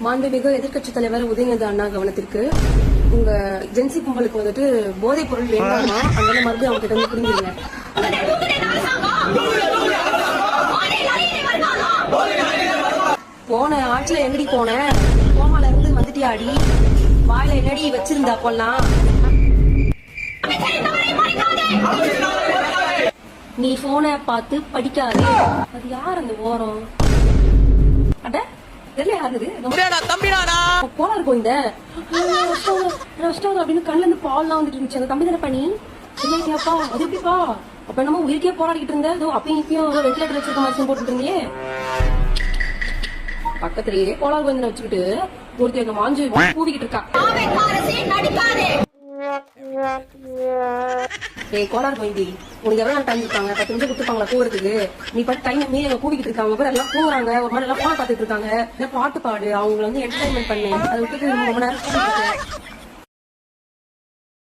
மாண்புமிகு எதிர்க்கட்சித் தலைவர் உதயநிதி அண்ணா கவனத்திற்கு, உங்க ஜென்சி கும்பலுக்கு வந்துட்டு போதைப் பொருள் வேண்டாமா, அதனால மறுபடியும் அவங்க கிட்ட வந்து புரிஞ்சுங்க. போன ஆட்சியில எங்கடி போன, கோமால இருந்து வந்துட்டியாடி, வாயில என்னடி வச்சிருந்தா அப்பெல்லாம். நீ போனை பார்த்து படிக்காது. அது யார் அந்த ஓரம்? அட தெரியல யாரு போலா இருக்கும் இந்த அப்படின்னு கண்ணுல இருந்து பால்லாம் வந்துட்டு இருந்துச்சு. அந்த தம்பி தானே பண்ணி இல்லையாப்பா, அது எப்படிப்பா? அப்ப நம்ம உயிருக்கே போராடிக்கிட்டு இருந்த, அப்பயும் இப்பயும் வெண்டிலேட்டர் வச்சிருக்க மாதிரி போட்டுட்டு இருந்தியே. பக்கத்திலேயே கோளாறு கொஞ்சம் வச்சுக்கிட்டு ஒருத்தி அங்க மாஞ்சு கூவிக்கிட்டு இருக்கா. ஏய் கோளாறு போயிண்டி, உனக்கு எவ்வளவு டைம் இருக்காங்க? 10 நிமிஷம் கொடுத்துருப்பாங்களா கூறதுக்கு? நீ பாட்டு டைம் மீறி அங்க கூவிக்கிட்டு இருக்காங்க. பேர் எல்லாம் கூவுறாங்க, ஒரு மாதிரி எல்லாம் பாட்டு பார்த்துட்டு இருக்காங்க. பாட்டு பாடு, அவங்களை வந்து என்டர்டைன்மெண்ட் பண்ணு. அதை விட்டுட்டு ரொம்ப நேரம்